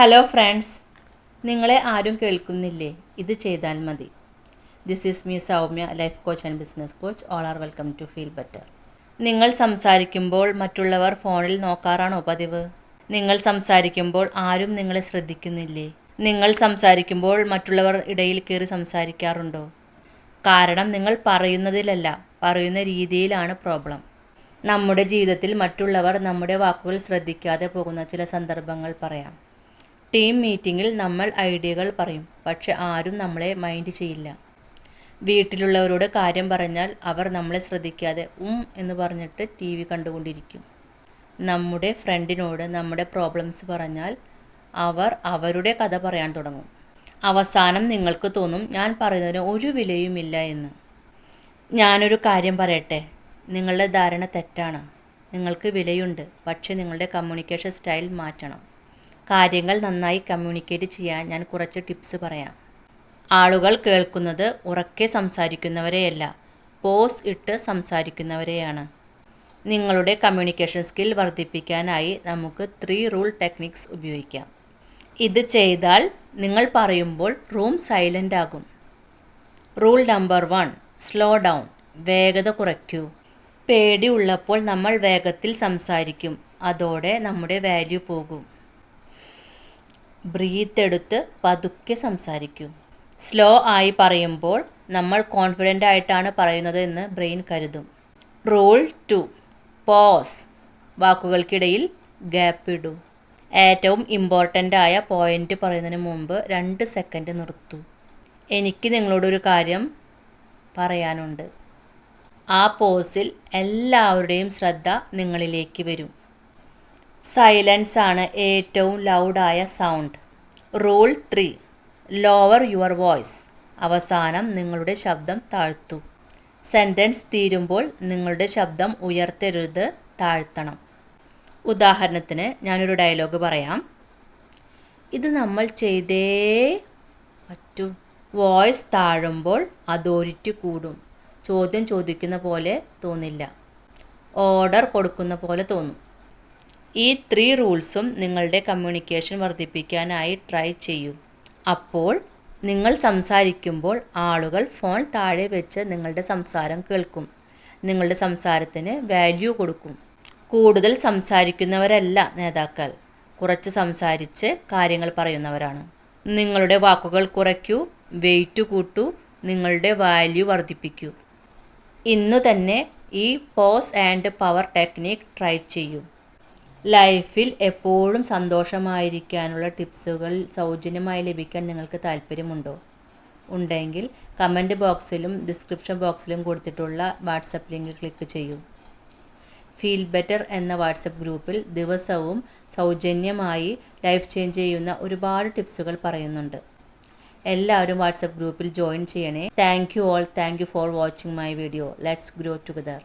Hello friends, നിങ്ങളെ ആരും കേൾക്കുന്നില്ലേ? ഇത് ചെയ്താൽ മതി. This is me Soumya, life coach and business coach. All are welcome to feel better. നിങ്ങൾ സംസാരിക്കുമ്പോൾ മറ്റുള്ളവർ ഫോണിൽ നോക്കാറാണോ പതിവ്? നിങ്ങൾ സംസാരിക്കുമ്പോൾ ആരും നിങ്ങളെ ശ്രദ്ധിക്കുന്നില്ലേ? നിങ്ങൾ സംസാരിക്കുമ്പോൾ മറ്റുള്ളവർ ഇടയിൽ കയറി സംസാരിക്കാറുണ്ടോ? കാരണം നിങ്ങൾ പറയുന്നതിലല്ല, പറയുന്ന രീതിയിലാണ് പ്രോബ്ലം. നമ്മുടെ ജീവിതത്തിൽ മറ്റുള്ളവർ നമ്മുടെ വാക്കുകൾ ശ്രദ്ധിക്കാതെ പോകുന്ന ചില സന്ദർഭങ്ങൾ പറയാം. ടീം മീറ്റിങ്ങിൽ നമ്മൾ ഐഡിയകൾ പറയും, പക്ഷെ ആരും നമ്മളെ മൈൻഡ് ചെയ്യില്ല. വീട്ടിലുള്ളവരോട് കാര്യം പറഞ്ഞാൽ അവർ നമ്മളെ ശ്രദ്ധിക്കാതെ എന്ന് പറഞ്ഞിട്ട് TV കണ്ടുകൊണ്ടിരിക്കും. നമ്മുടെ ഫ്രണ്ടിനോട് നമ്മുടെ പ്രോബ്ലംസ് പറഞ്ഞാൽ അവർ അവരുടെ കഥ പറയാൻ തുടങ്ങും. അവസാനം നിങ്ങൾക്ക് തോന്നും, ഞാൻ പറയുന്നതിന് ഒരു വിലയുമില്ല എന്ന്. ഞാനൊരു കാര്യം പറയട്ടെ, നിങ്ങളുടെ ധാരണ തെറ്റാണ്. നിങ്ങൾക്ക് വിലയുണ്ട്, പക്ഷേ നിങ്ങളുടെ കമ്മ്യൂണിക്കേഷൻ സ്റ്റൈൽ മാറ്റണം. കാര്യങ്ങൾ നന്നായി കമ്മ്യൂണിക്കേറ്റ് ചെയ്യാൻ ഞാൻ കുറച്ച് ടിപ്സ് പറയാം. ആളുകൾ കേൾക്കുന്നത് ഉറക്കെ സംസാരിക്കുന്നവരെയല്ല, പോസ് ഇട്ട് സംസാരിക്കുന്നവരെയാണ്. നിങ്ങളുടെ കമ്മ്യൂണിക്കേഷൻ സ്കിൽ വർദ്ധിപ്പിക്കാനായി നമുക്ക് 3 റൂൾ ടെക്നിക്സ് ഉപയോഗിക്കാം. ഇത് ചെയ്താൽ നിങ്ങൾ പറയുമ്പോൾ റൂം സൈലൻ്റ് ആകും. Rule number 1, slow down. വേഗത കുറയ്ക്കൂ. പേടി ഉള്ളപ്പോൾ നമ്മൾ വേഗത്തിൽ സംസാരിക്കും, അതോടെ നമ്മുടെ വാല്യൂ പോകും. ബ്രീത്ത് എടുത്ത് പതുക്കെ സംസാരിക്കൂ. സ്ലോ ആയി പറയുമ്പോൾ നമ്മൾ കോൺഫിഡൻ്റ് ആയിട്ടാണ് പറയുന്നത് എന്ന് ബ്രെയിൻ കരുതും. Rule 2, pose. വാക്കുകൾക്കിടയിൽ ഗ്യാപ്പ് ഇടൂ. ഏറ്റവും ഇമ്പോർട്ടൻ്റ് ആയ പോയിന്റ് പറയുന്നതിന് മുമ്പ് 2 സെക്കൻഡ് നിർത്തൂ. എനിക്ക് നിങ്ങളോടൊരു കാര്യം പറയാനുണ്ട്. ആ പോസിൽ എല്ലാവരുടെയും ശ്രദ്ധ നിങ്ങളിലേക്ക് വരും. സൈലൻസ് ആണ് ഏറ്റവും ലൗഡായ sound. Rule 3, lower your voice. അവസാനം നിങ്ങളുടെ ശബ്ദം താഴ്ത്തൂ. സെൻറ്റൻസ് തീരുമ്പോൾ നിങ്ങളുടെ ശബ്ദം ഉയർത്തരുത്, താഴ്ത്തണം. ഉദാഹരണത്തിന് ഞാനൊരു ഡയലോഗ് പറയാം. ഇത് നമ്മൾ ചെയ്തേ പറ്റൂ. വോയിസ് താഴുമ്പോൾ അതോറിറ്റി കൂടും. ചോദ്യം ചോദിക്കുന്ന പോലെ തോന്നില്ല, ഓർഡർ കൊടുക്കുന്ന പോലെ തോന്നും. ഈ 3 റൂൾസും നിങ്ങളുടെ കമ്മ്യൂണിക്കേഷൻ വർദ്ധിപ്പിക്കാനായി ട്രൈ ചെയ്യൂ. അപ്പോൾ നിങ്ങൾ സംസാരിക്കുമ്പോൾ ആളുകൾ ഫോൺ താഴെ വെച്ച് നിങ്ങളുടെ സംസാരം കേൾക്കും. നിങ്ങളുടെ സംസാരത്തിന് വാല്യൂ കൊടുക്കും. കൂടുതൽ സംസാരിക്കുന്നവരല്ല നേതാക്കൾ, കുറച്ച് സംസാരിച്ച് കാര്യങ്ങൾ പറയുന്നവരാണ്. നിങ്ങളുടെ വാക്കുകൾ കുറയ്ക്കൂ, വെയിറ്റ് കൂട്ടൂ, നിങ്ങളുടെ വാല്യൂ വർദ്ധിപ്പിക്കൂ. ഇന്നു തന്നെ ഈ pause and power technique try ചെയ്യൂ. ലൈഫിൽ എപ്പോഴും സന്തോഷമായിരിക്കാനുള്ള ടിപ്സുകൾ സൗജന്യമായി ലഭിക്കാൻ നിങ്ങൾക്ക് താല്പര്യമുണ്ടോ? ഉണ്ടെങ്കിൽ കമൻറ്റ് ബോക്സിലും ഡിസ്ക്രിപ്ഷൻ ബോക്സിലും കൊടുത്തിട്ടുള്ള വാട്സപ്പ് ലിങ്കിൽ ക്ലിക്ക് ചെയ്യൂ. ഫീൽ ബെറ്റർ എന്ന വാട്സപ്പ് ഗ്രൂപ്പിൽ ദിവസവും സൗജന്യമായി ലൈഫ് ചേഞ്ച് ചെയ്യുന്ന ഒരുപാട് ടിപ്സുകൾ പറയുന്നുണ്ട്. എല്ലാവരും വാട്സപ്പ് ഗ്രൂപ്പിൽ ജോയിൻ ചെയ്യണേ. Thank you all. Thank you for watching my video. Let's grow together.